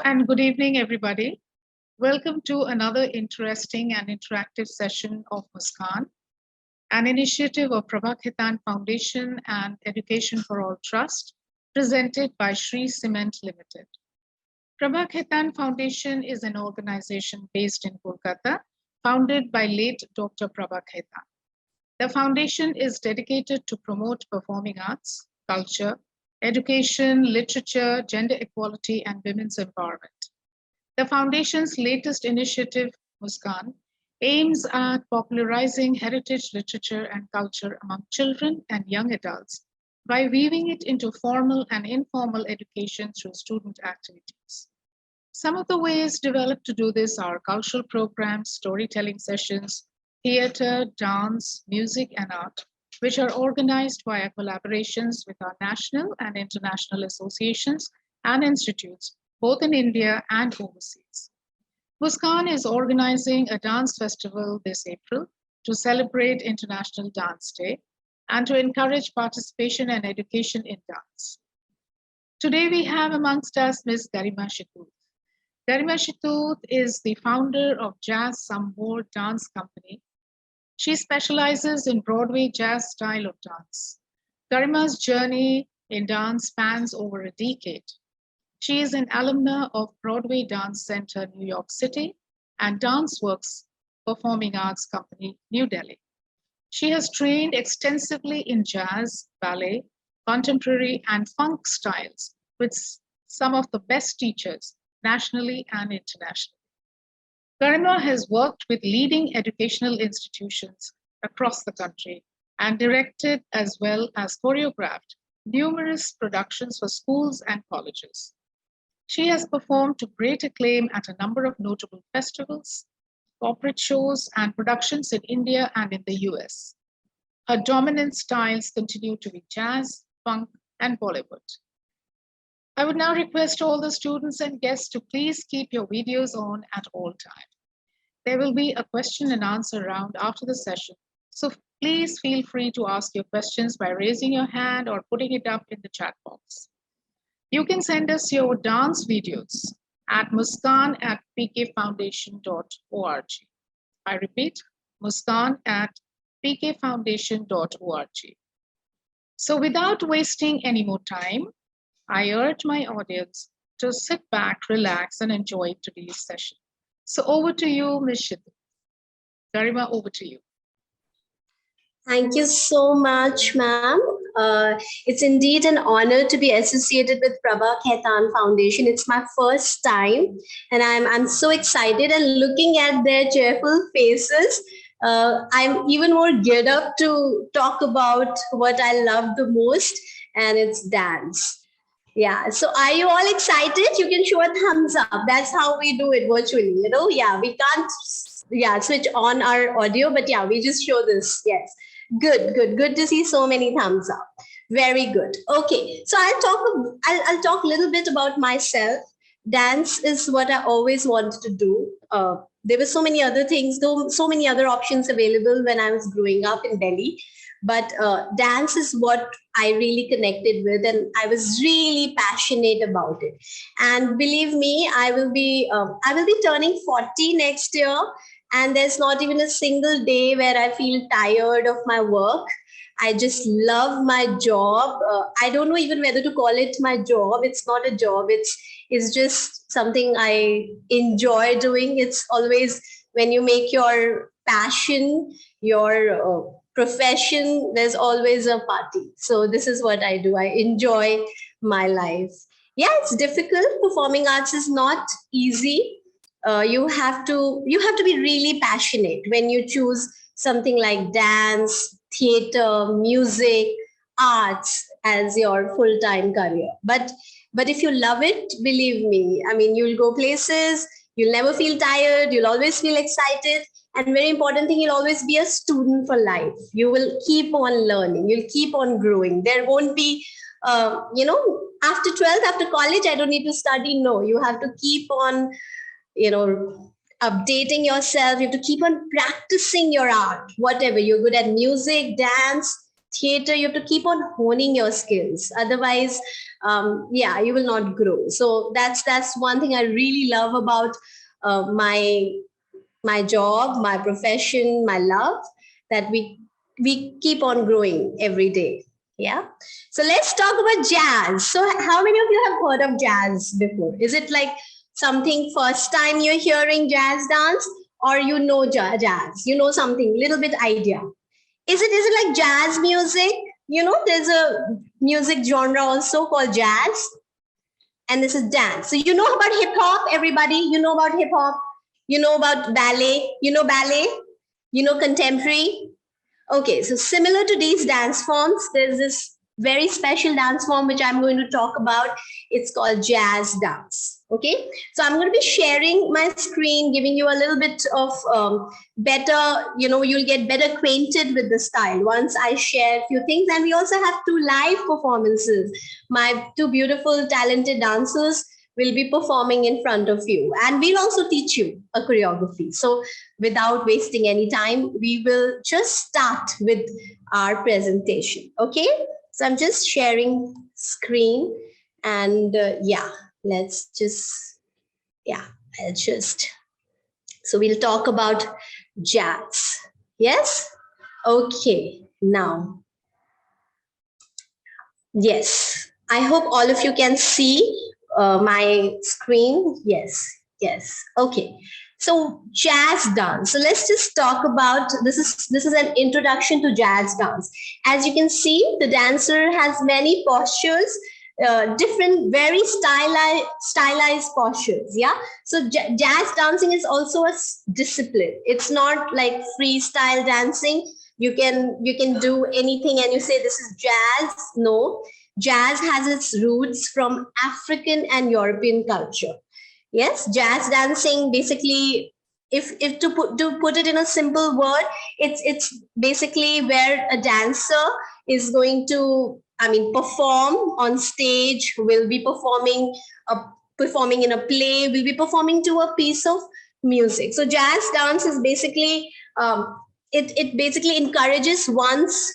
And good evening, everybody. Welcome to another interesting and interactive session of Muskaan, an initiative of Prabha Khaitan Foundation and Education for All Trust, presented by Shree Cement Limited. Prabha Khaitan Foundation is an organization based in Kolkata, founded by late Dr. Prabha Khaitan. The foundation is dedicated to promote performing arts, culture, education, literature, gender equality, and women's empowerment. The foundation's latest initiative, Muskaan, aims at popularizing heritage literature and culture among children and young adults by weaving it into formal and informal education through student activities. Some of the ways developed to do this are cultural programs, storytelling sessions, theater, dance, music, and art, which are organized via collaborations with our national and international associations and institutes, both in India and overseas. Muskaan is organizing a dance festival this April to celebrate International Dance Day and to encourage participation and education in dance. Today we have amongst us Ms. Garima Shitoot. Garima Shitoot is the founder of Jazz Sambor Dance Company. She specializes in Broadway jazz style of dance. Garima's journey in dance spans over a decade. She is an alumna of Broadway Dance Center, New York City, and DanceWorks Performing Arts Company, New Delhi. She has trained extensively in jazz, ballet, contemporary, and funk styles with some of the best teachers nationally and internationally. Garima has worked with leading educational institutions across the country and directed as well as choreographed numerous productions for schools and colleges. She has performed to great acclaim at a number of notable festivals, corporate shows, and productions in India and in the US. Her dominant styles continue to be jazz, funk, and Bollywood. I would now request all the students and guests to please keep your videos on at all times. There will be a question and answer round after the session, so please feel free to ask your questions by raising your hand or putting it up in the chat box. You can send us your dance videos at muskaan@pkfoundation.org. I repeat, muskaan@pkfoundation.org. So without wasting any more time, I urge my audience to sit back, relax, and enjoy today's session. So over to you, Ms. Shitoot. Garima, over to you. Thank you so much, ma'am. It's indeed an honor to be associated with Prabha Khaitan Foundation. It's my first time, and I'm so excited and looking at their cheerful faces. I'm even more geared up to talk about what I love the most, and it's dance. Yeah. So are you all excited? You can show a thumbs up. That's how we do it virtually. Yeah, we can't switch on our audio, but yeah, we just show this. Yes. Good to see so many thumbs up. Very good. Okay. So I'll talk a little bit about myself. Dance is what I always wanted to do. There were so many other things, though, so many other options available when I was growing up in Delhi. But dance is what I really connected with, and I was really passionate about it. And believe me, I will be turning 40 next year, and there's not even a single day where I feel tired of my work. I just love my job. I don't know even whether to call it my job. It's not a job. It's just something I enjoy doing. It's always when you make your passion your profession, there's always a party. So this is what I do. I enjoy my life. Yeah, it's difficult. Performing arts is not easy. You have to be really passionate when you choose something like dance, theater, music, arts as your full-time career. But if you love it, believe me, I mean, you'll go places, you'll never feel tired, you'll always feel excited. And very important thing, you'll always be a student for life. You will keep on learning. You'll keep on growing. There won't be, after 12th, after college, I don't need to study. No, you have to keep on, updating yourself. You have to keep on practicing your art, whatever. You're good at music, dance, theater, you have to keep on honing your skills. Otherwise, yeah, you will not grow. So that's one thing I really love about my job, my profession, my love, that we keep on growing every day. Yeah. So let's talk about jazz. So how many of you have heard of jazz before? Is it like something first time you're hearing jazz dance, or you know jazz? You know something, little bit idea. Is it like jazz music? You know, there's a music genre also called jazz, and this is dance. So you know about hip hop, everybody? You know about hip hop? You know about ballet? You know ballet? You know contemporary? Okay, so similar to these dance forms, there's this very special dance form which I'm going to talk about. It's called jazz dance. Okay, so I'm going to be sharing my screen, giving you a little bit of better, you'll get better acquainted with the style once I share a few things. And we also have two live performances. My two beautiful, talented dancers will be performing in front of you, and we'll also teach you a choreography. So without wasting any time, we will just start with our presentation. Okay, so I'm just sharing screen, and let's just so we'll talk about jazz. Yes. Okay, now, yes, I hope all of you can see my screen. Yes. Okay. So jazz dance. So let's just talk about this is an introduction to jazz dance. As you can see, the dancer has many postures, different, very stylized postures. Yeah. So jazz dancing is also a discipline. It's not like freestyle dancing. You can do anything and you say this is jazz. No, jazz has its roots from African and European culture. Yes, jazz dancing basically, if to put it in a simple word, it's basically where a dancer is going to, perform on stage, will be performing in a play, will be performing to a piece of music. So jazz dance is basically it basically encourages one's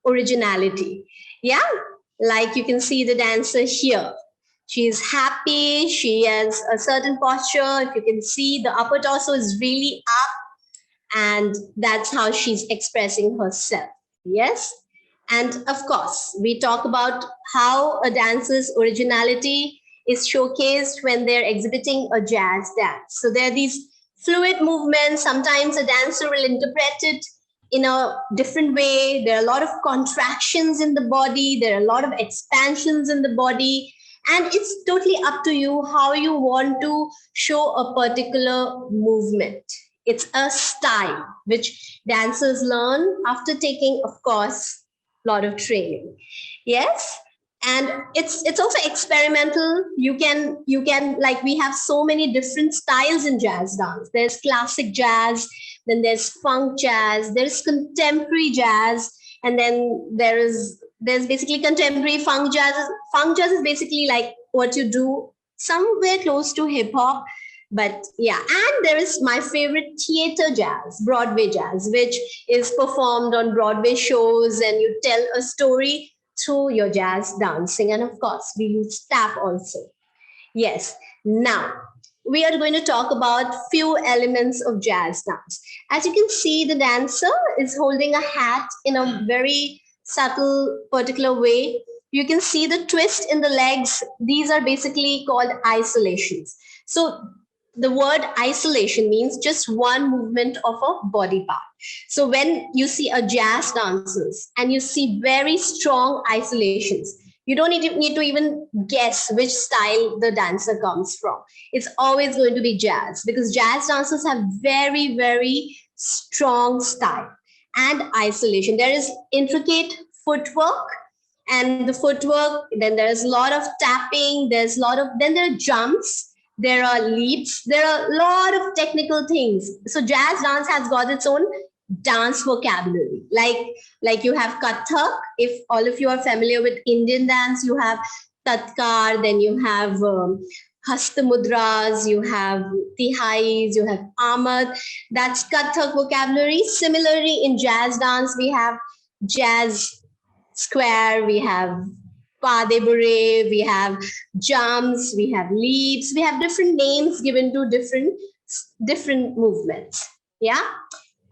originality. Yeah, like you can see the dancer here. She is happy. She has a certain posture. If you can see, the upper torso is really up, and that's how she's expressing herself. Yes. And of course, we talk about how a dancer's originality is showcased when they're exhibiting a jazz dance. So there are these fluid movements. Sometimes a dancer will interpret it in a different way. There are a lot of contractions in the body, there are a lot of expansions in the body, and it's totally up to you how you want to show a particular movement. It's a style which dancers learn after taking, of course, a lot of training. Yes. And it's also experimental. You can like, we have so many different styles in jazz dance. There's classic jazz, then there's funk jazz, there's contemporary jazz, and then there's basically contemporary funk jazz. Funk jazz is basically like what you do somewhere close to hip hop. But yeah, and there is my favorite, theater jazz, Broadway jazz, which is performed on Broadway shows, and you tell a story through your jazz dancing. And of course, we use tap also. Yes. Now, we are going to talk about few elements of jazz dance. As you can see, the dancer is holding a hat in a very subtle, particular way. You can see the twist in the legs. These are basically called isolations. So the word isolation means just one movement of a body part. So when you see a jazz dancers and you see very strong isolations, you don't need to even guess which style the dancer comes from. It's always going to be jazz, because jazz dancers have very, very strong style and isolation. There is intricate footwork, and the footwork, then there's a lot of tapping, then there are jumps, there are leaps, there are a lot of technical things. So jazz dance has got its own dance vocabulary. Like you have Kathak. If all of you are familiar with Indian dance, you have Tatkar, then you have Hastamudras, you have Tihais, you have Amad. That's Kathak vocabulary. Similarly, in jazz dance, we have jazz square, we have pas de bourrée, we have jumps, we have leaps, we have different names given to different movements. Yeah.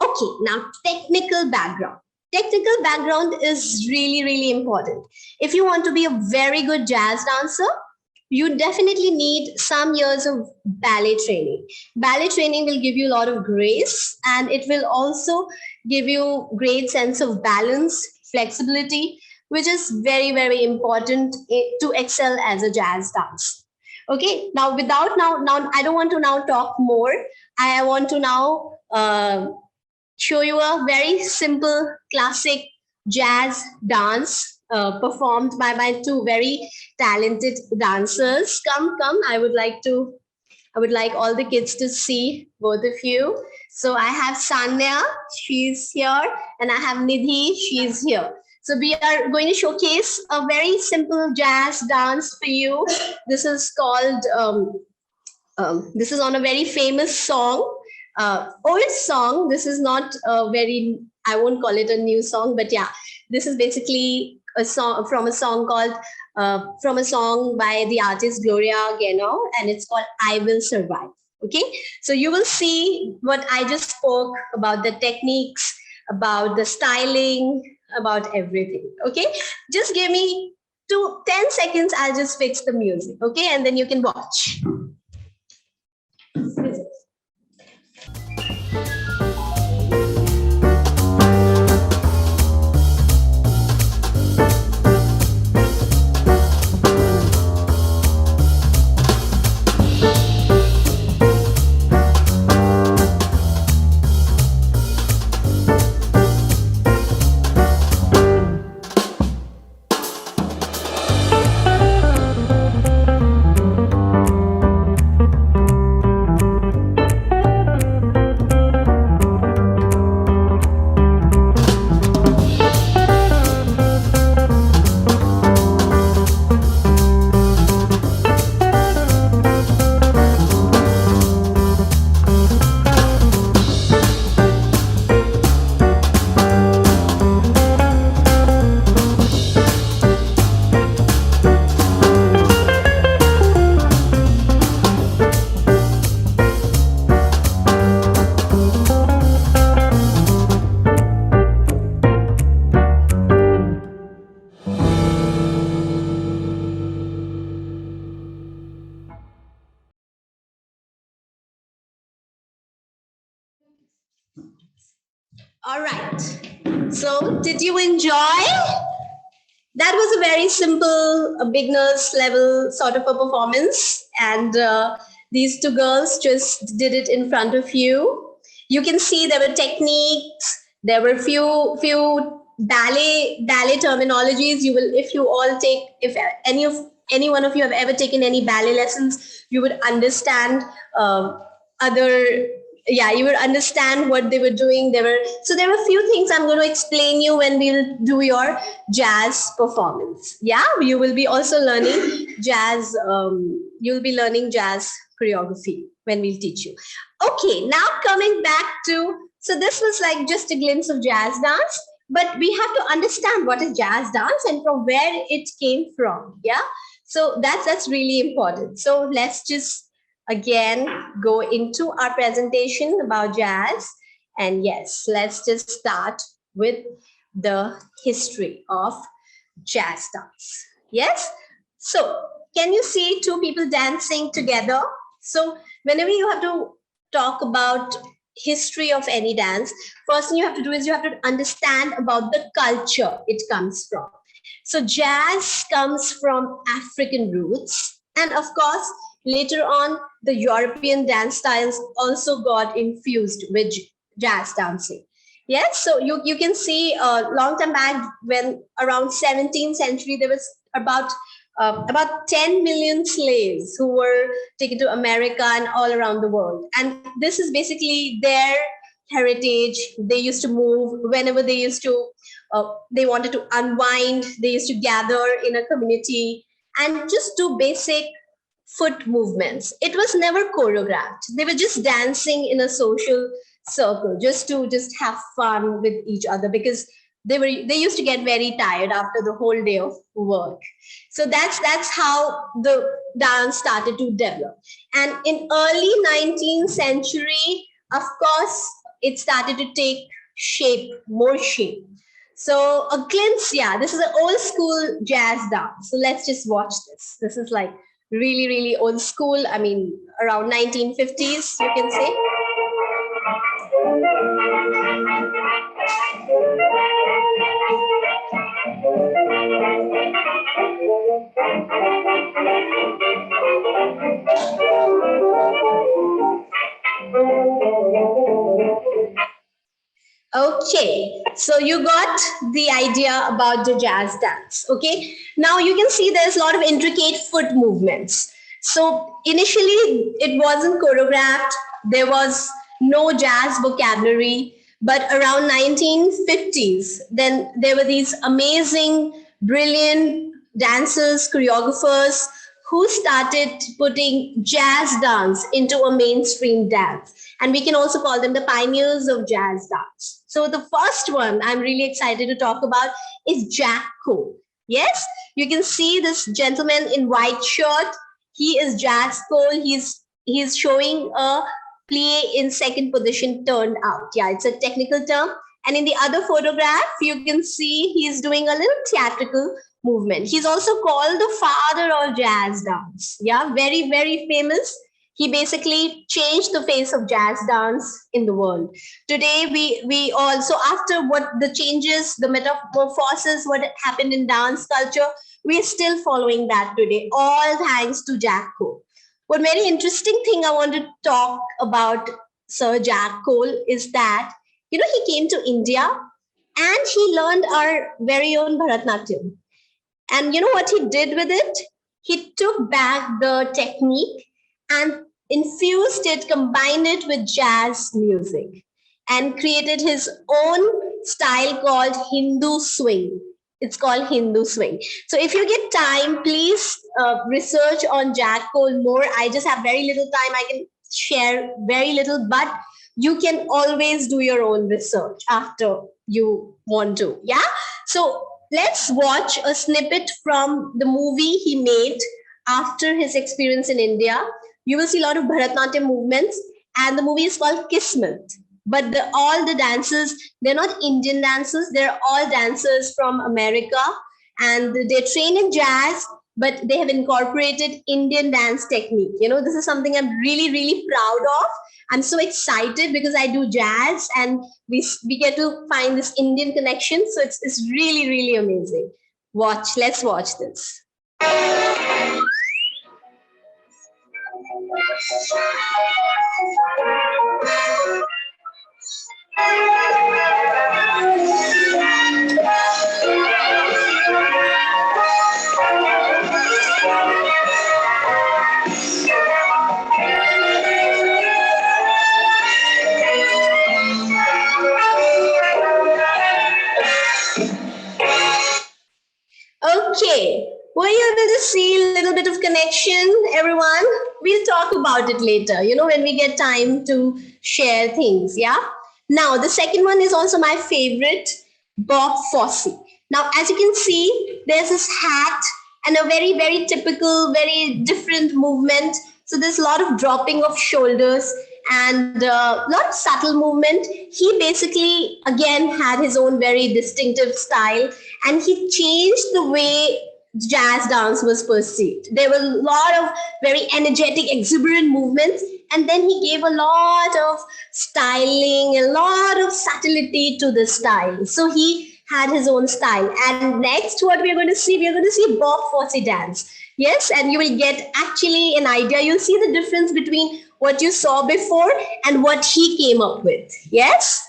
Okay, now technical background. Technical background is really, really important. If you want to be a very good jazz dancer, you definitely need some years of ballet training. Ballet training will give you a lot of grace, and it will also give you great sense of balance, flexibility, which is very, very important to excel as a jazz dancer. Okay, now now I don't want to now talk more. I want to now show you a very simple classic jazz dance performed by my two very talented dancers. Come, I would like all the kids to see both of you. So I have Sanya, she's here, and I have Nidhi, she's here. So we are going to showcase a very simple jazz dance for you. This is called, this is on a very famous song, old song. This is not a very, I won't call it a new song, but yeah, this is basically a song from a song called, from a song by the artist Gloria Gaynor, and it's called I Will Survive. Okay, so you will see what I just spoke about, the techniques, about the styling, about everything. Okay, just give me 10 seconds, I'll just fix the music. Okay, and then you can watch. All right. So, did you enjoy? That was a very simple, beginner's level sort of a performance, and these two girls just did it in front of you. You can see there were techniques. There were few ballet terminologies. You will, if you all take, if any one of you have ever taken any ballet lessons, you would understand other, yeah, you would understand what they were doing. There were a few things I'm going to explain you when we'll do your jazz performance. Yeah, you will be also learning jazz. You'll be learning jazz choreography when we'll teach you. Okay, now coming back to, so this was like just a glimpse of jazz dance, but we have to understand what is jazz dance and from where it came from. Yeah, so that's really important. So let's just again go into our presentation about jazz, and yes, let's just start with the history of jazz dance. Yes, so can you see two people dancing together? So whenever you have to talk about history of any dance, first thing you have to do is you have to understand about the culture it comes from. So jazz comes from African roots, and of course later on the European dance styles also got infused with jazz dancing. Yes, so you can see a long time back, when around 17th century, there was about 10 million slaves who were taken to America and all around the world. And this is basically their heritage. They used to move whenever they used to, they wanted to unwind. They used to gather in a community and just do basic foot movements. It was never choreographed. They were just dancing in a social circle, just to just have fun with each other, because they used to get very tired after the whole day of work. So that's how the dance started to develop. And in early 19th century, of course, it started to take shape, more shape. So a glimpse, yeah, this is an old school jazz dance. So let's just watch this. This is like really, really old school. I mean, around 1950s, you can say. Okay, so you got the idea about the jazz dance. Okay, now you can see there's a lot of intricate foot movements. So initially, it wasn't choreographed, there was no jazz vocabulary, but around 1950s, then there were these amazing, brilliant dancers, choreographers who started putting jazz dance into a mainstream dance. And we can also call them the pioneers of jazz dance. So the first one I'm really excited to talk about is Jack Cole. Yes, you can see this gentleman in white shirt. He is Jazz Cole. He's showing a plie in second position turned out. Yeah, it's a technical term. And in the other photograph, you can see he's doing a little theatrical movement. He's also called the father of jazz dance. Yeah, very, very famous. He basically changed the face of jazz dance in the world. Today, we also, after what the changes, the metamorphosis, what happened in dance culture, we're still following that today, all thanks to Jack Cole. One very interesting thing I want to talk about Sir Jack Cole is that, you know, he came to India and he learned our very own Bharatnatyam. And you know what he did with it? He took back the technique and infused it, combined it with jazz music, and created his own style called Hindu swing. It's called Hindu swing. So if you get time, please research on Jack Cole more. I just have very little time. I can share very little, but you can always do your own research after you want to. Yeah. So let's watch a snippet from the movie he made after his experience in India. You will see a lot of Bharatnatyam movements, and the movie is called Kismet. But all the dancers, they're not Indian dancers, they're all dancers from America, and they train in jazz, but they have incorporated Indian dance technique. You know, this is something I'm really, really proud of. I'm so excited because I do jazz and we get to find this Indian connection. So it's really, really amazing. Let's watch this. Okay, were you able to see a little bit of connection, everyone? We'll talk about it later, you know, when we get time to share things, yeah? Now, the second one is also my favorite, Bob Fosse. Now, as you can see, there's this hat and a very, very typical, very different movement. So there's a lot of dropping of shoulders and a lot of subtle movement. He basically, again, had his own very distinctive style, and he changed the way jazz dance was perceived. There were a lot of very energetic, exuberant movements, and then he gave a lot of styling, a lot of subtlety to the style. So he had his own style. And next, what we're going to see, we're going to see Bob Fosse dance. Yes, and you will get actually an idea. You'll see the difference between what you saw before and what he came up with. Yes?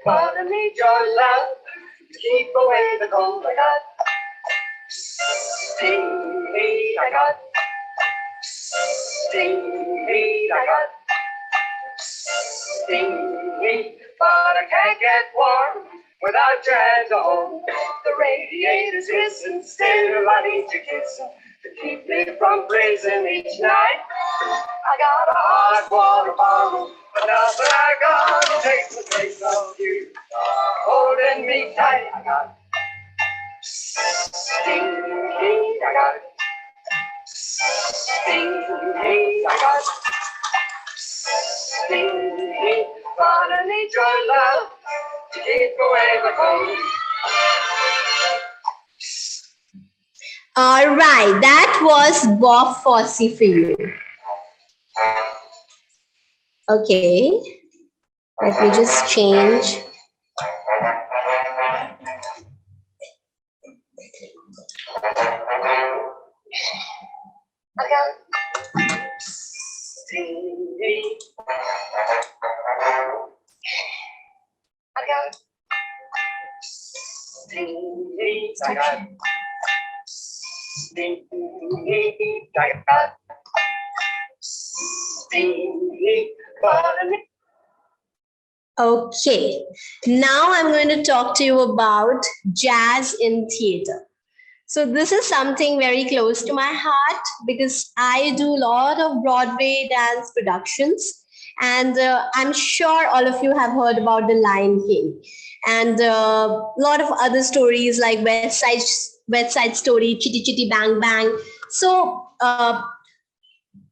Gonna need your love to keep away the cold. I got sting, I got sting, I got sting me, but I can't get warm without your hands at home. The radiator's hissing, still I need to kiss 'em to keep me from freezing each night. I got a hot water bottle, but nothing I got to take the place of you holding me tight. I got sting, I got sting, I got sting, but I need your love to keep away the cold. All right, that was Bob Fosse for you. Okay, let me just change. I got sting, I got sting, I got sting, I got sting, but I need Okay, now I'm going to talk to you about jazz in theater. So this is something very close to my heart because I do a lot of Broadway dance productions, and I'm sure all of you have heard about The Lion King and a lot of other stories like West Side Story, Chitty Chitty Bang Bang. So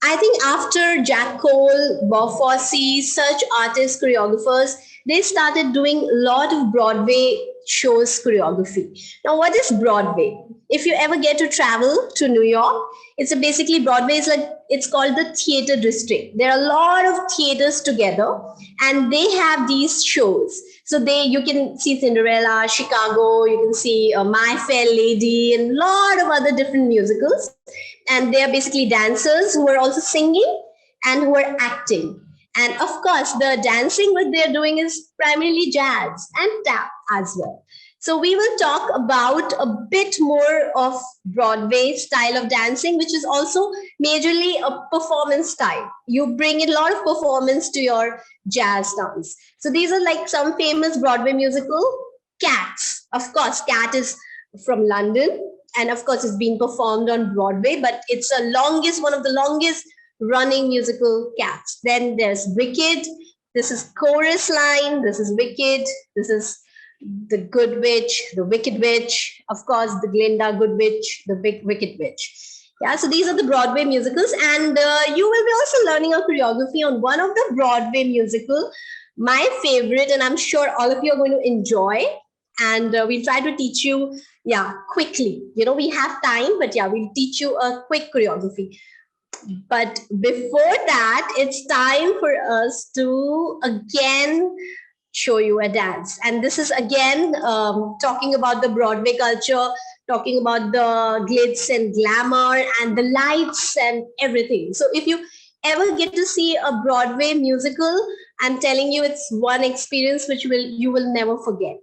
I think after Jack Cole, Bob Fosse, such artists, choreographers, they started doing a lot of Broadway shows choreography. Now, what is Broadway? If you ever get to travel to New York, basically Broadway is like, it's called the theater district. There are a lot of theaters together and they have these shows. So you can see Cinderella, Chicago, you can see My Fair Lady and a lot of other different musicals. And they are basically dancers who are also singing and who are acting. And of course, the dancing what they're doing is primarily jazz and tap as well. So we will talk about a bit more of Broadway style of dancing, which is also majorly a performance style. You bring in a lot of performance to your jazz dance. So these are like some famous Broadway musical. Cats. Of course, Cat is from London. And of course, it's been performed on Broadway, but it's one of the longest running musical Cats. Then there's Wicked. This is Chorus Line. This is Wicked. This is The Good Witch, The Wicked Witch. Of course, the Glinda Good Witch, The Wicked Witch. Yeah, so these are the Broadway musicals. And you will be also learning a choreography on one of the Broadway musical, my favorite, and I'm sure all of you are going to enjoy. And we'll try to teach you, quickly. We have time, but we'll teach you a quick choreography. But before that, it's time for us to again show you a dance. And this is again talking about the Broadway culture, talking about the glitz and glamour and the lights and everything. So if you ever get to see a Broadway musical, I'm telling you, it's one experience which you will never forget.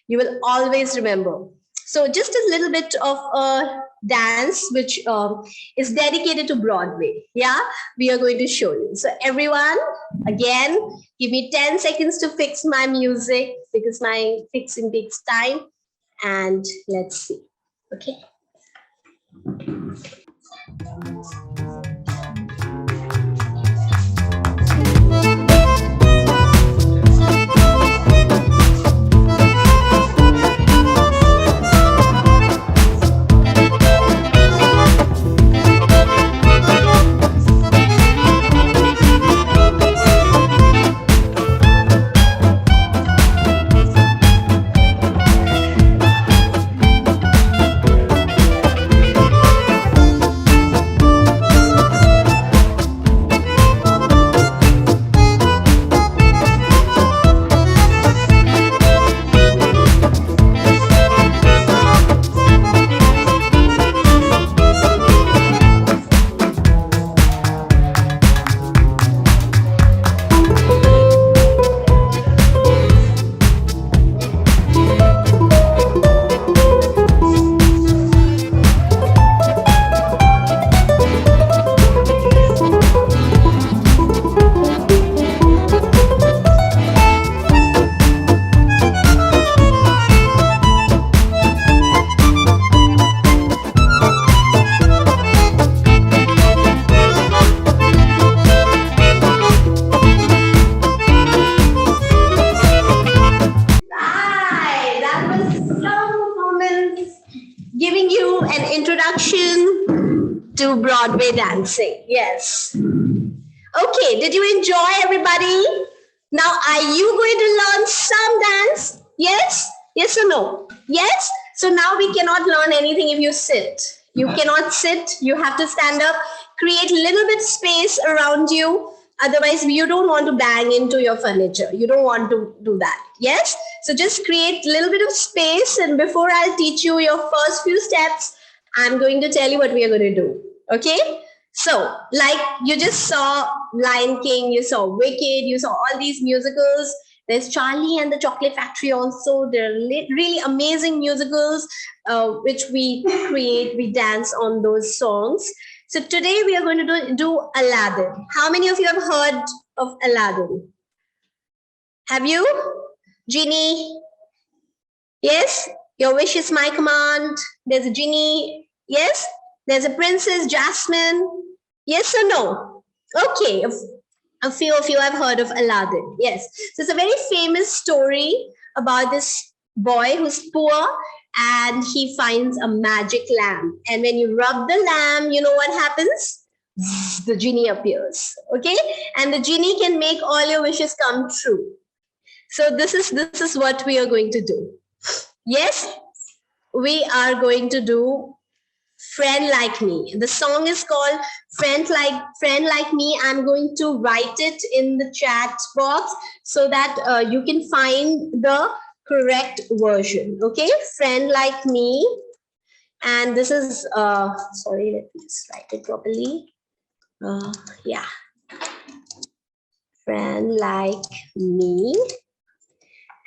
You will always remember. So just a little bit of a dance which is dedicated to Broadway. Yeah, we are going to show you. So everyone, again, give me 10 seconds to fix my music because my fixing takes time. And let's see. Okay. giving you an introduction to Broadway dancing. Yes. Okay, did you enjoy, everybody? Now, are you going to learn some dance? Yes? Yes or no? Yes? So now we cannot learn anything if you sit. You cannot sit, you have to stand up, create a little bit space around you. Otherwise, you don't want to bang into your furniture. You don't want to do that. Yes? So just create a little bit of space, and before I'll teach you your first few steps, I'm going to tell you what we are going to do. Okay? So, like you just saw Lion King, you saw Wicked, you saw all these musicals. There's Charlie and the Chocolate Factory also. They're really amazing musicals which we create, we dance on those songs. So today we are going to do Aladdin. How many of you have heard of Aladdin? Have you? Genie? Yes? Your wish is my command. There's a genie. Yes? There's a princess, Jasmine. Yes or no? Okay. A few of you have heard of Aladdin. Yes. So it's a very famous story about this boy who's poor and he finds a magic lamp. And when you rub the lamp, you know what happens? The genie appears. Okay? And the genie can make all your wishes come true. So this is what we are going to do. Yes, we are going to do Friend Like Me. The song is called Friend Like Me. I'm going to write it in the chat box so that you can find the correct version. Okay, Friend Like Me. And this is, sorry, let me just write it properly. Yeah. Friend Like Me.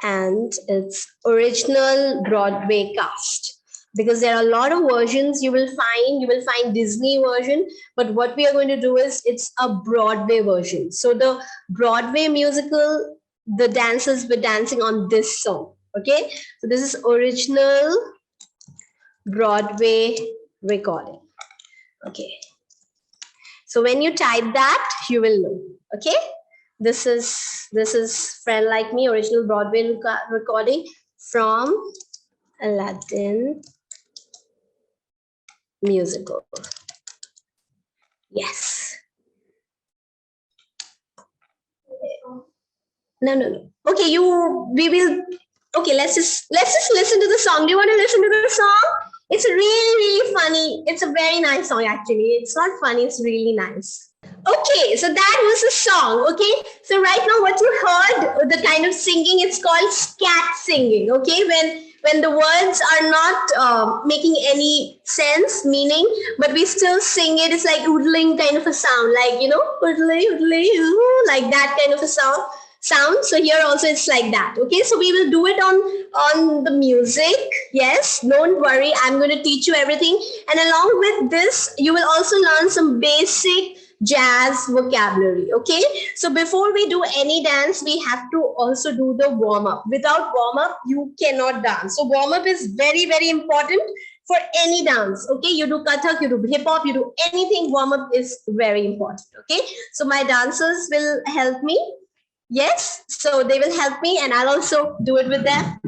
And it's original Broadway cast. Because there are a lot of versions you will find Disney version, but what we are going to do is it's a Broadway version. So the Broadway musical, the dancers were dancing on this song. Okay, so this is original Broadway recording. Okay, so when you type that, you will know. Okay, this is Friend Like Me, original Broadway recording from Aladdin musical. Yes. No. Okay, okay, let's just listen to the song. Do you want to listen to the song? It's really funny. It's a very nice song actually. It's not funny, it's really nice. Okay, so that was the song. Okay, so right now what you heard, the kind of singing, it's called scat singing. Okay, when the words are not making any sense, meaning, but we still sing it. It's like oodling kind of a sound, like, you know, oodly, like that kind of a sound. So here also it's like that. Okay, so we will do it on the music. Yes, don't worry, I'm going to teach you everything, and along with this you will also learn some basic jazz vocabulary. Okay, so before we do any dance, we have to also do the warm-up. Without warm-up you cannot dance. So warm-up is very important for any dance. Okay, you do Kathak, you do hip-hop, you do anything, warm-up is very important. Okay, so my dancers will help me. Yes, so they will help me and I'll also do it with them.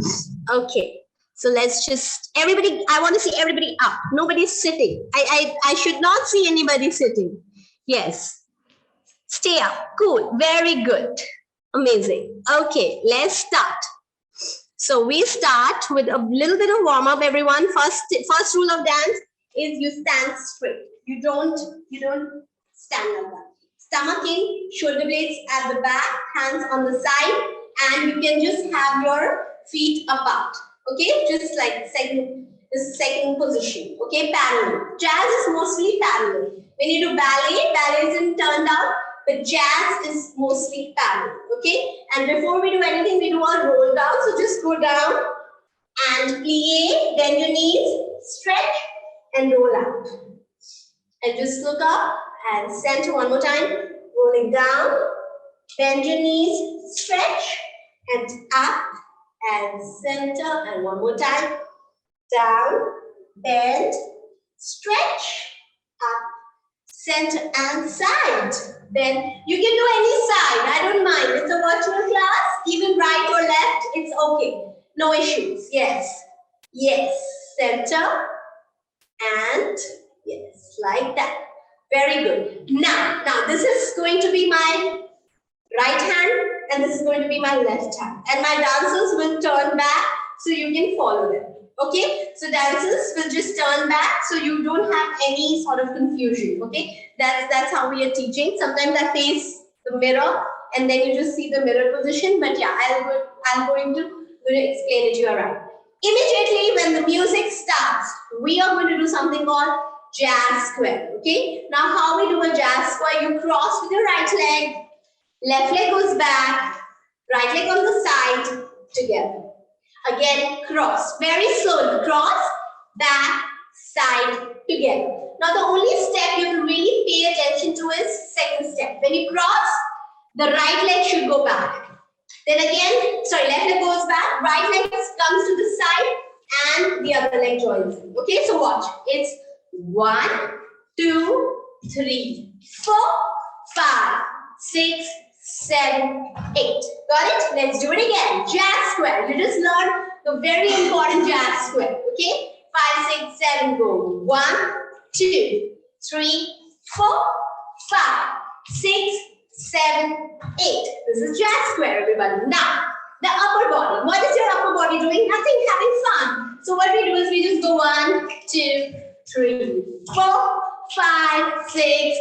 Okay, so let's just, everybody, I want to see everybody up. Nobody's sitting. I should not see anybody sitting. Yes, stay up. Cool, very good. Amazing. Okay, let's start. So we start with a little bit of warm up, everyone. First rule of dance is you stand straight. You don't stand like that. Stomach in, shoulder blades at the back, hands on the side, and you can just have your feet apart. Okay, just like second position. Okay, parallel. Jazz is mostly parallel. When you do ballet isn't turned out, but jazz is mostly parallel. Okay, and before we do anything, we do a roll down. So just go down and plie, bend your knees, stretch, and roll out. And just look up and center one more time. Rolling down, bend your knees, stretch, and up, and center, and one more time. Down, bend, stretch, up, center, and side. Then you can do any side, I don't mind. It's a virtual class, even right or left, it's okay. No issues, yes. Yes, center, and yes, like that. Very good. Now this is going to be my right hand and this is going to be my left hand. And my dancers will turn back so you can follow them. Okay, so dancers will just turn back so you don't have any sort of confusion. Okay, that's how we are teaching. Sometimes I face the mirror and then you just see the mirror position. But yeah, I'm going to explain it to you around. Immediately when the music starts, we are going to do something called jazz square. Okay, now how we do a jazz square? You cross with your right leg, left leg goes back, right leg on the side, together. Again, cross. Very slowly. Cross, back, side, together. Now, the only step you have to really pay attention to is second step. When you cross, the right leg should go back. Then again, sorry, left leg goes back, right leg comes to the side, and the other leg joins. Okay, so watch. It's 1, 2, 3, 4, 5, 6, 7, 8. Got it? Let's do it again. Jazz square. You just learned the very important jazz square. Okay? 5, 6, 7, go. 1, 2, 3, 4, 5, 6, 7, 8. This is jazz square, everybody. Now, the upper body. What is your upper body doing? Nothing, having fun. So what we do is we just go 1, 2, 3, 4, 5, 6,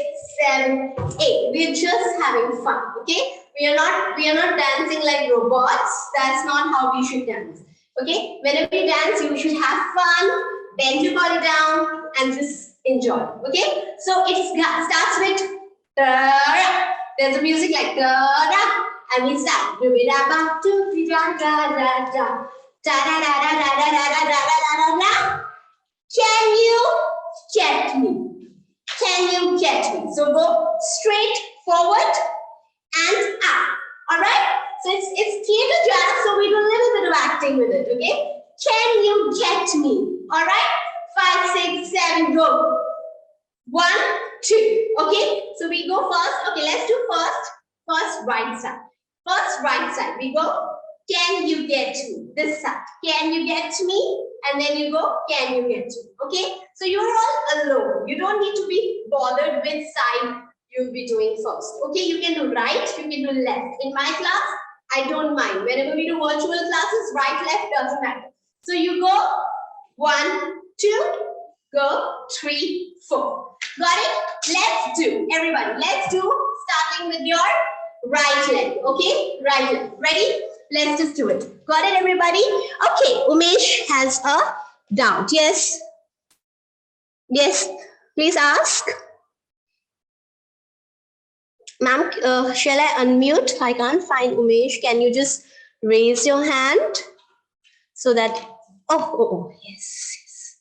7, 8. We're just having fun. Okay? We are not dancing like robots. That's not how we should dance. Okay? Whenever we dance, you should have fun, bend your body down, and just enjoy. Okay? So it starts with da. There's a music like da da, and we start do da da da da da da da da da da da da da da da. Can you get me? Can you get me? So go straight forward and up. All right? So it's theater jazz, so we do a little bit of acting with it. Okay? Can you get me? All right? 5, 6, 7, go. 1, 2. Okay? So we go first. Okay, let's do first right side. First right side. We go. Can you get me? This side. Can you get me? And then you go, can you get me? Okay? So you're all alone. You don't need to be bothered with side you'll be doing first. Okay? You can do right, you can do left. In my class, I don't mind. Whenever we do virtual classes, right, left doesn't matter. So you go 1, 2, go 3, 4. Got it? Let's do. Everybody, let's do starting with your right leg. Okay? Right leg. Ready? Let's just do it. Got it, everybody? Okay, Umesh has a doubt. Yes? Yes, please ask. Ma'am, shall I unmute? I can't find Umesh. Can you just raise your hand so that... Oh, yes.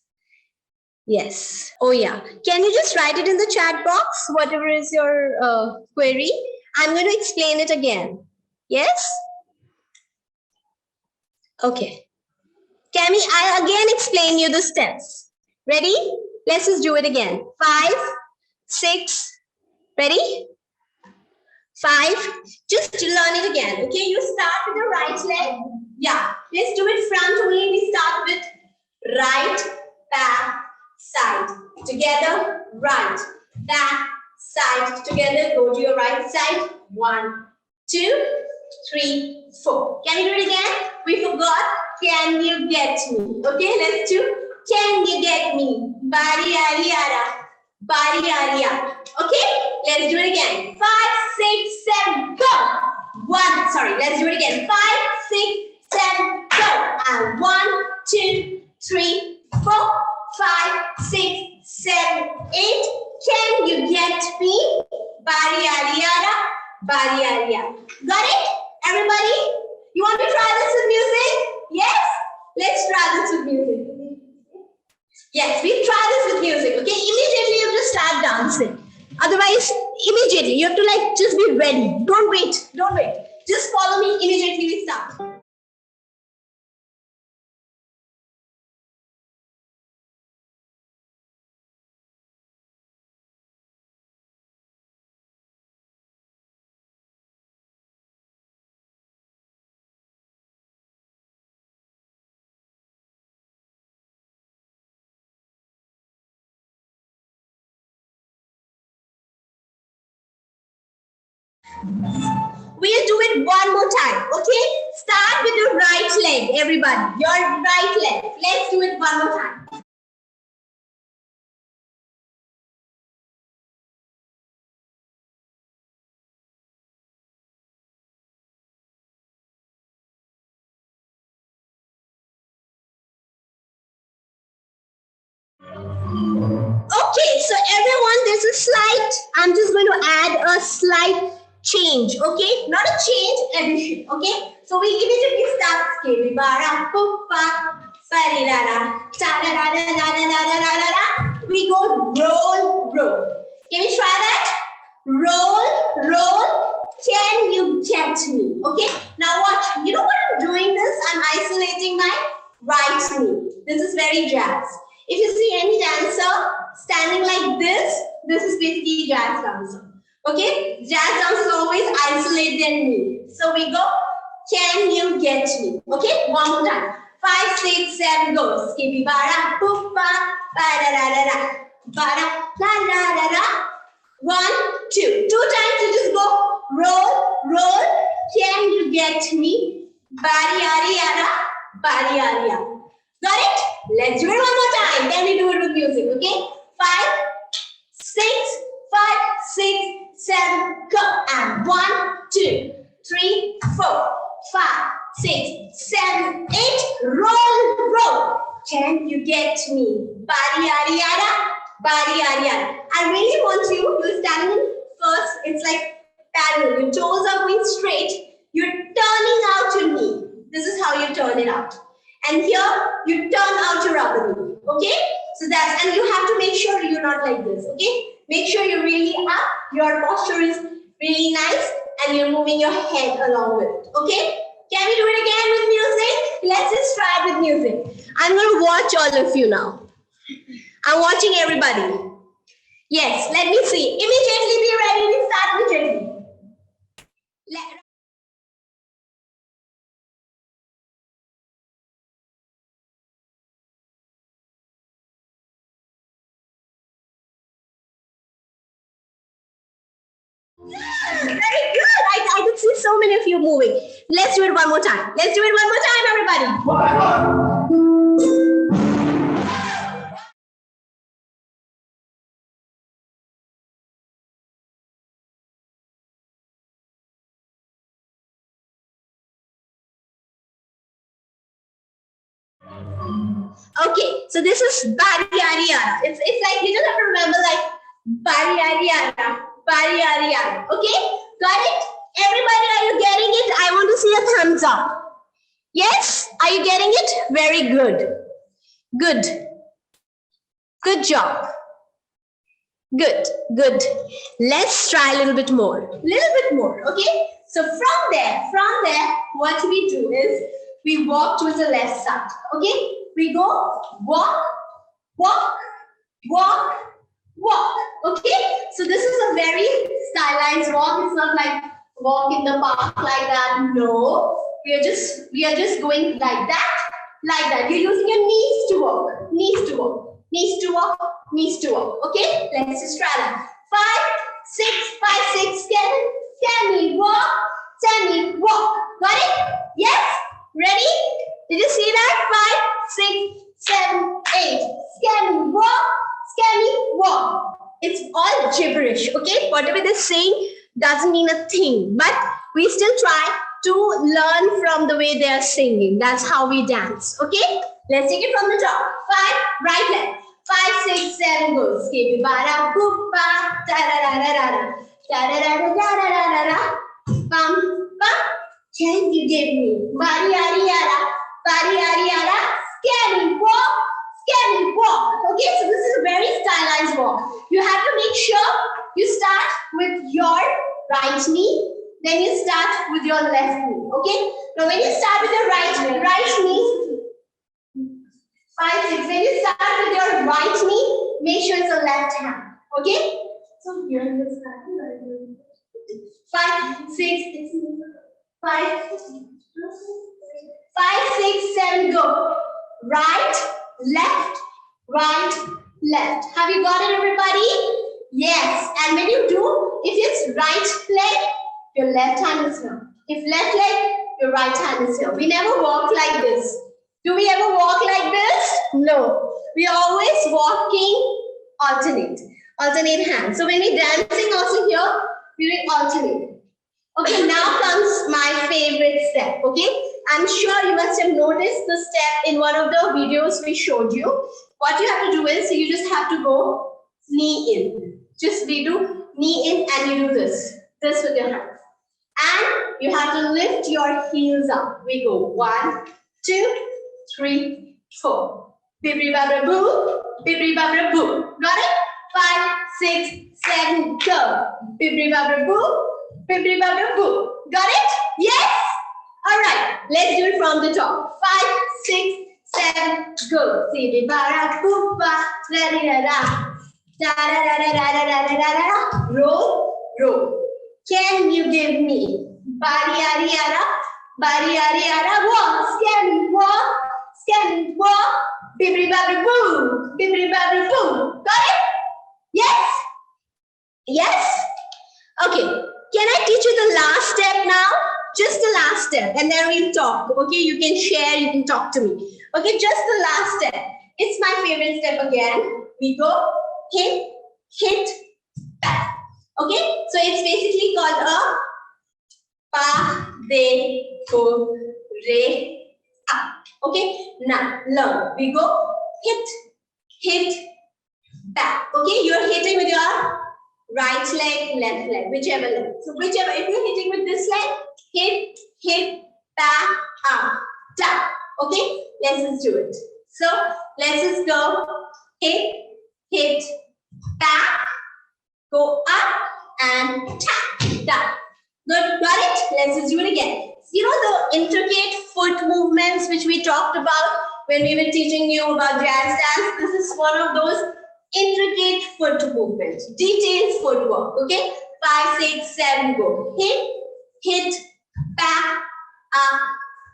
Yes. Oh, yeah. Can you just write it in the chat box, whatever is your query? I'm going to explain it again. Yes? Okay. Cami, I'll again explain you the steps. Ready? Let's just do it again. 5, 6, ready? 5, just to learn it again. Okay, you start with the right leg. Yeah, let's do it front only. We start with right, back, side. Together, right, back, side. Together, go to your right side. 1, 2, 3, 4. Can you do it again? We forgot. Can you get me? Okay, let's do. Can you get me? Bari ari ara. Bari ari ara. Okay, let's do it again. 5, 6, 7, go. 1, sorry, let's do it again. 5, 6, 7, go. And 1, 2, 3, 4, 5, 6, 7, 8. Can you get me? Bari ari ara. Bari ari ara. Got it? Everybody? You want to try this with music? Yes? Let's try this with music. Yes, we try this with music. Okay, immediately you have to start dancing. Otherwise, immediately you have to just be ready. Don't wait. Don't wait. Just follow me. Immediately we start. We'll do it one more time, okay? Start with your right leg, everybody. Your right leg. Let's do it one more time. Okay, so everyone, there's a slight, I'm just going to add a slight change, okay? Not a change, addition, okay? So we immediately start skating. We go roll, roll. Can we try that? Roll, roll. Can you get me? Okay, now watch. You know what I'm doing this? I'm isolating my right knee. This is very jazz. If you see any dancer standing like this is basically jazz dancer. Okay, jazz dancers always isolate their knee. So we go, can you get me? Okay, one more time. 5, 6, 7, go. Skippy bara, poopa, ba da da da da, bara, la la da da. 1, 2. 2 times you just go, roll, roll. Can you get me? Bari ari ara, bari ari ara. Got it? Let's do it one more time. Then we do it with music, okay? 5, 6, 5, 6, 7, go. And 1, 2, 3, 4, 5, 6, 7, 8. Roll, roll. Can you get me? Bari ari ara, bari ari ara. I really want you're standing in first. It's like parallel. Your toes are going straight. You're turning out your knee. This is how you turn it out. And here, you turn out your other knee, okay? So that's, and you have to make sure you're not like this, okay? Make sure you're really up, your posture is really nice, and you're moving your head along with it, okay? Can we do it again with music? Let's just try it with music. I'm gonna watch all of you now. I'm watching everybody. Yes, let me see. Immediately be ready, we start immediately. Very good. I could see so many of you moving. Let's do it one more time. Let's do it one more time, everybody. Okay, so this is Bariariana. It's like you just have to remember like Bariariana, Bariariana. Okay, got it? Everybody, are you getting it? I want to see a thumbs up. Yes, are you getting it? Very good. Good. Good job. Good, good. Let's try a little bit more. Okay? So from there, what we do is we walk towards the left side. Okay? We go walk, walk, walk, walk. Okay? So this is a very stylized walk. It's not like walk in the park like that. No. We are just going like that, like that. You're using your knees to walk, knees to walk, knees to walk, knees to walk. Okay? Let's just try that. 5, 6, 5, 6, 7. Can we walk? Can we walk? Got it? Yes? Ready? Did you see that? 5, 6, 7, 8. Can we walk? Can we walk? It's all gibberish, okay? Whatever they're saying doesn't mean a thing, but we still try to learn from the way they are singing. That's how we dance, okay? Let's take it from the top. 5, right leg. 5, 6, 7, go. Skippy bara poopa, da da da da da da da da da da da da. Bum bum. Can you give me? Bari ari ara, bari ari ara. Can we walk? Can we walk? Okay, so this is a very stylized walk. You have to make sure you start with your right knee, then you start with your left knee. Okay, now when you start with your right knee, 5, 6. When you start with your right knee, make sure it's a left hand. Okay, so here in this 5, 6, 5, 6, 7, go. Right, left, right, left. Have you got it, everybody? Yes. And when you do, if it's right leg, your left hand is here. If left leg, your right hand is here. We never walk like this. Do we ever walk like this? No. We are always walking alternate hands. So when we're dancing also here, we will alternate. Okay, now comes my favorite step. Okay, I'm sure you must have noticed the step in one of the videos we showed you. What you have to do is you just have to go knee in. Just we do knee in and you do this with your hands. And you have to lift your heels up. We go 1, 2, 3, 4. Bibri babra boo, bibri babra boo. Got it? 5, 6, 7, go. Bibri babra boo, bibri babra boo. Got it? Yes? All right. Let's do it from the top. 5, 6, 7, go. Bibri babra boo, ba, da da da. Da da da da da da da da da. Roll, roll. Can you give me bari ari ara walk, scan walk, bibri babri boo. Got it? Yes? Yes? Okay. Can I teach you the last step now? Just the last step, and then we'll talk. Okay, you can share, you can talk to me. Okay, just the last step. It's my favorite step again. We go hit, back. Okay, so it's basically called a pa, de, ko, re, up. Okay, now learn. We go hit, back. Okay, you're hitting with your right leg, left leg, whichever leg. So whichever, if you're hitting with this leg, hit, back, up, down. Okay, let's just do it. So let's just go hit, back, go up and tap, down. Good, got it? Let's just do it again. You know the intricate foot movements which we talked about when we were teaching you about jazz dance? This is one of those intricate foot movements, detailed footwork, okay? 5, 6, 7, go. Hit, back, up,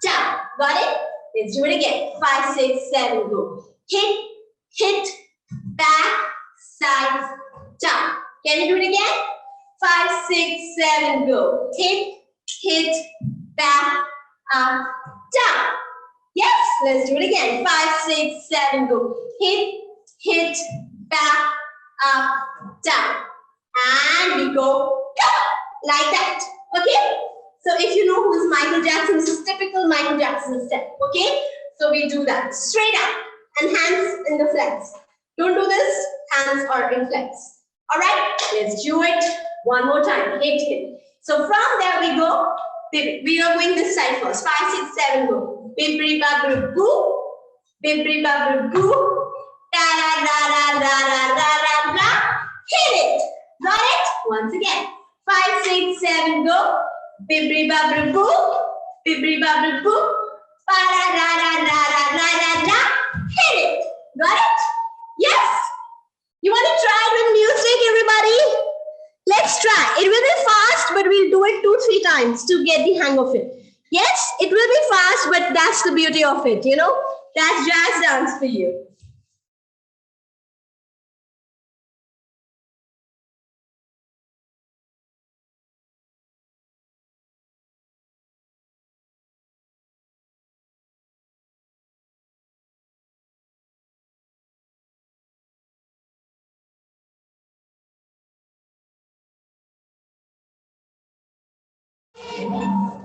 down. Got it? Let's do it again. 5, 6, 7, go. Hit, back, side, down. Can you do it again? 5, 6, 7, go. Hit, back, up, down. Yes, let's do it again. 5, 6, 7, go. Hit, back, up, down. And we go like that. Okay? So if you know who is Michael Jackson, this is typical Michael Jackson step. Okay? So we do that. Straight up and hands in the flex. Don't do this, hands are in flex. All right? Let's do it one more time. Hit. So from there we go. We are going this side first. 5, 6, 7, go. Bibri babru boo. Bibri babru boo. Da da da da da da da da. Hit it. Got it? Once again. 5, 6, 7, go. Bibri babru boo. Bibri babru boo. Ba da da da da da da da. Hit it. Got it? Yes. You want to try it with music, everybody? Let's try. It will be fast, but we'll do it 2, 3 times to get the hang of it. Yes, it will be fast, but that's the beauty of it, you know? That's jazz dance for you.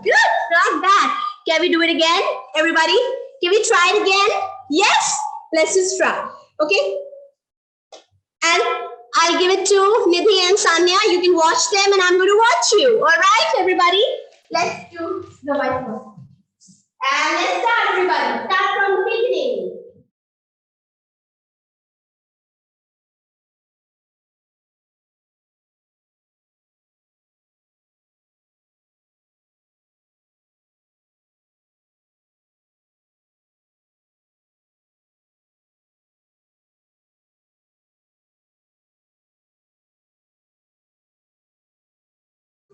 Good, not bad. Can we do it again, everybody? Can we try it again? Yes, let's just try. Okay, and I'll give it to Nidhi and Sanya. You can watch them, and I'm going to watch you. All right, everybody. Let's do the white one, and let's start, everybody. Start from the beginning.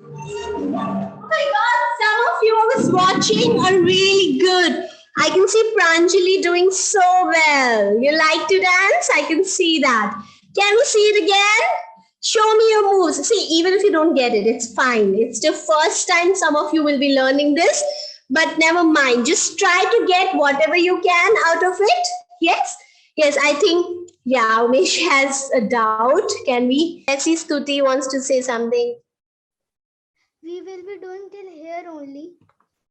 Oh my God, some of you I was watching are really good. I can see Pranjali doing so well. You like to dance? I can see that. Can we see it again? Show me your moves. See, even if you don't get it, it's fine. It's the first time some of you will be learning this, but never mind. Just try to get whatever you can out of it. Yes? Yes, I think, yeah, Umesh has a doubt. Can we? Let's see, Stuti wants to say something. We will be doing till here only.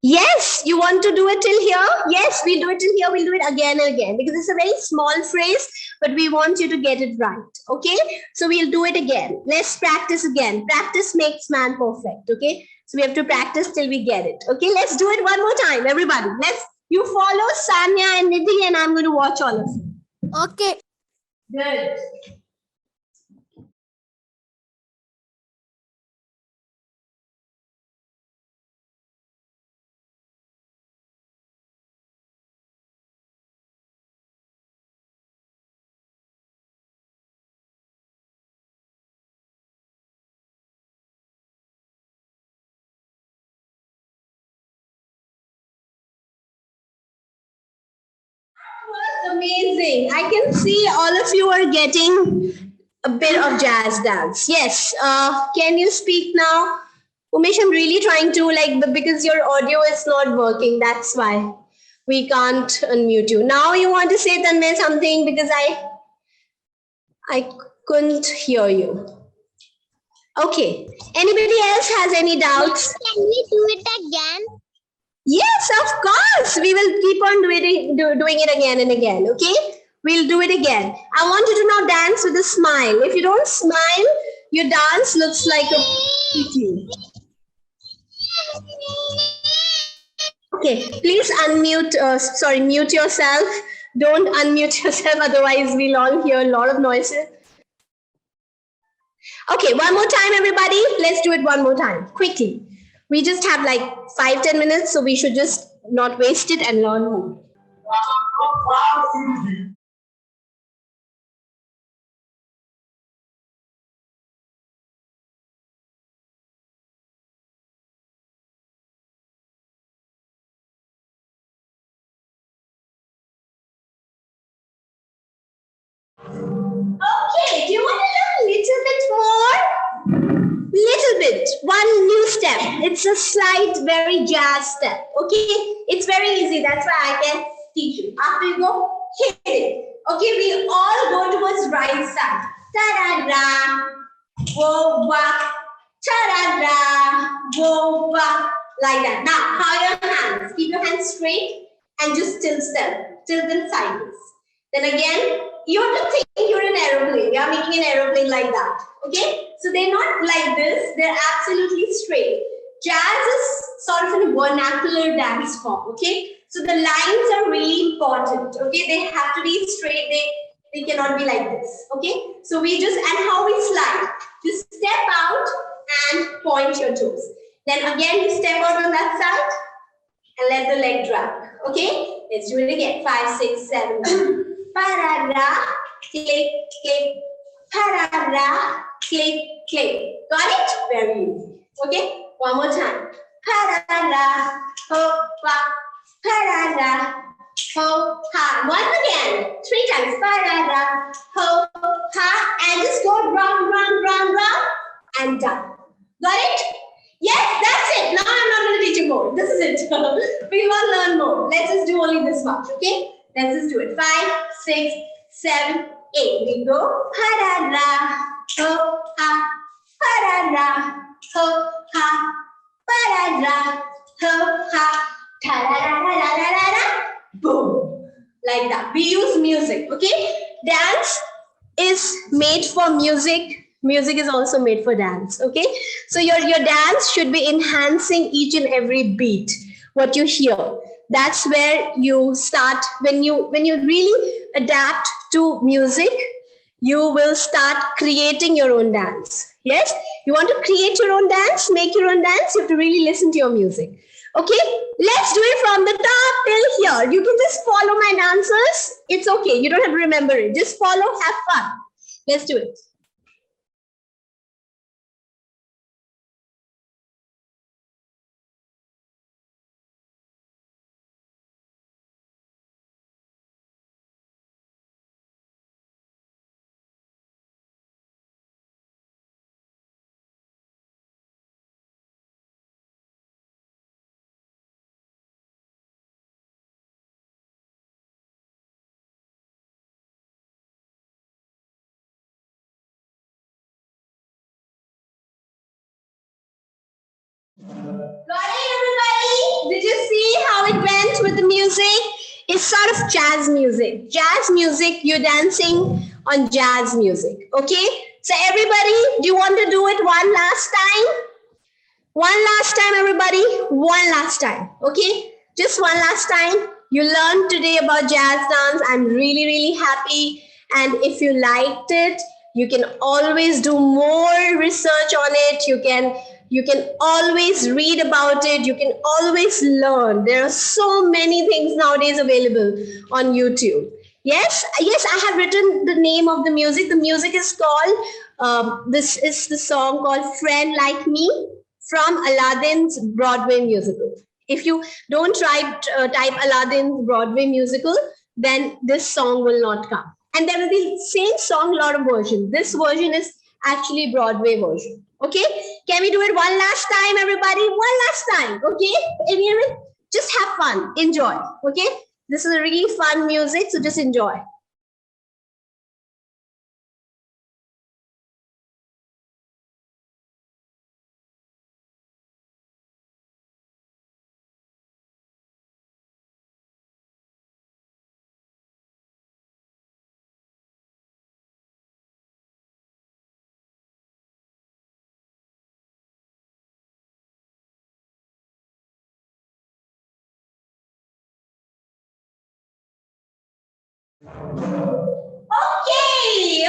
Yes, you want to do it till here? Yes, we'll do it till here. We'll do it again and again because it's a very small phrase, but we want you to get it right. Okay, so we'll do it again. Let's practice again. Practice makes man perfect. Okay, so we have to practice till we get it. Okay, let's do it one more time, everybody. You follow Sanya and Nidhi, and I'm going to watch all of you. Okay. Good. Was amazing. I can see all of you are getting a bit of jazz dance. Yes. Can you speak now? Umesh, I'm really trying to because your audio is not working. That's why we can't unmute you. Now you want to say Tanmay something because I couldn't hear you. Okay. Anybody else has any doubts? Can we do it again? Yes, of course. We will keep on doing it again and again. Okay? We'll do it again. I want you to now dance with a smile. If you don't smile, your dance looks like a pity. Okay, please mute yourself. Don't unmute yourself, otherwise we'll all hear a lot of noises. Okay, one more time, everybody. Let's do it one more time, quickly. We just have like 5-10 minutes, so we should just not waste it and learn more. Okay, do you want to learn a little bit more? Little bit, one new step. It's a slight, very jazz step. Okay, it's very easy. That's why I can teach you. After you go, hit it. Okay, we all go towards right side. Ta-da-da, go back. Ta-da-da, go back. Like that. Now, how your hands? Keep your hands straight and just tilt them sideways. Then again, you have to think you're an aeroplane. You are making an aeroplane like that. Okay? So they're not like this. They're absolutely straight. Jazz is sort of a vernacular dance form. Okay? So the lines are really important. Okay? They have to be straight. They cannot be like this. Okay? So and how we slide. Just step out and point your toes. Then again, you step out on that side and let the leg drop. Okay? Let's do it again. 5, 6, 7. Parada, click, click. Parada, click, click. Got it? Very easy. Okay? One more time. Parada, hoppa. Parada, hoppa. Once again. 3 times. Parada, hoppa. And just go round, round, round, round. And done. Got it? Yes, that's it. Now I'm not going to teach you more. This is it. We will learn more. Let's just do only this much. Okay? Let's just do it. 5, 6, 7, 8. We go. Parada, ho, ha. Parada, ho, ha. Parada, ho, ha. Ta-da-da-da-da-da-da. Boom. Like that. We use music. Okay? Dance is made for music. Music is also made for dance. Okay? So your dance should be enhancing each and every beat. What you hear. That's where you start. When you really adapt to music, you will start creating your own dance. Yes? You want to create your own dance, make your own dance, you have to really listen to your music. Okay? Let's do it from the top till here. You can just follow my dancers. It's okay. You don't have to remember it. Just follow, have fun. Let's do it. Got it, everybody? Did you see how it went with the music? It's sort of jazz music. Jazz music, you're dancing on jazz music. Okay? So, everybody, do you want to do it one last time? One last time, everybody. One last time. Okay? Just one last time. You learned today about jazz dance. I'm really, really happy. And if you liked it, you can always do more research on it. You can always read about it. You can always learn. There are so many things nowadays available on YouTube. Yes, yes, I have written the name of the music. The music is called, this is the song called Friend Like Me from Aladdin's Broadway musical. If you don't type Aladdin's Broadway musical, then this song will not come. And there will be same song, lot of versions. This version is actually Broadway version. Okay, can we do it one last time, everybody? One last time. Okay, anyone? Just have fun, enjoy. Okay, this is a really fun music, so just enjoy.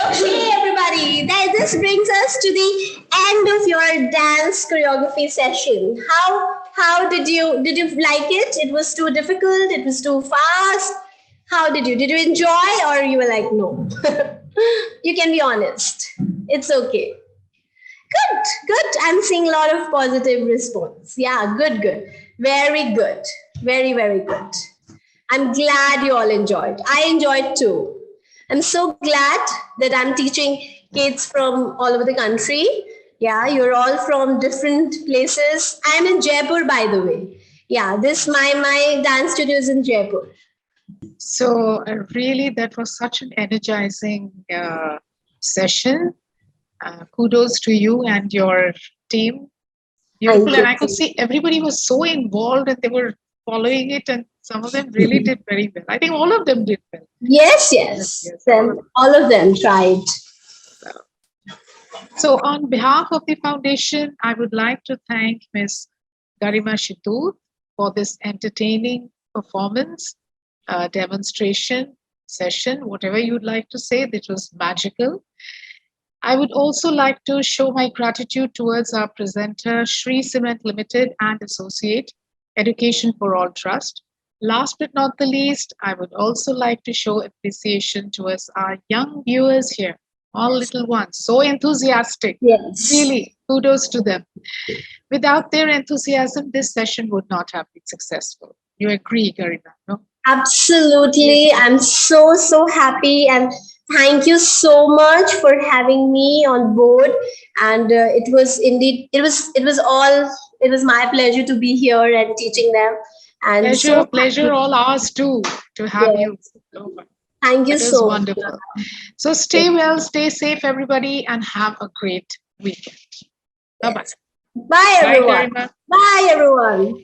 Okay, everybody. This brings us to the end of your dance choreography session. How did you like it? It was too difficult. It was too fast. How did you enjoy, or you were like no? You can be honest. It's okay. Good. I'm seeing a lot of positive response. Yeah, good. Very good. Very good. I'm glad you all enjoyed. I enjoyed too. I'm so glad that I'm teaching kids from all over the country. Yeah, you're all from different places. I'm in Jaipur, by the way. Yeah, this my dance studio is in Jaipur. So really, that was such an energizing session. Kudos to you and your team. Beautiful, and I could see everybody was so involved and they were following it, and some of them really did very well. I think all of them did well. Yes. All of them tried. So, on behalf of the foundation, I would like to thank Ms. Garima Shitoot for this entertaining performance, demonstration, session, whatever you'd like to say. That was magical. I would also like to show my gratitude towards our presenter, Shri Cement Limited and Associate, Education for All Trust. Last but not the least, I would also like to show appreciation towards our young viewers here, all little ones, so enthusiastic. Yes. Really, kudos to them. Without their enthusiasm, this session would not have been successful. You agree, Garima? No? Absolutely. I'm so happy, and thank you so much for having me on board. And it was my pleasure to be here and teaching them. And pleasure all ours too to have you. Thank you so much. Wonderful. So stay well, stay safe, everybody, and have a great weekend. Bye-bye. Bye, everyone. Bye, everyone.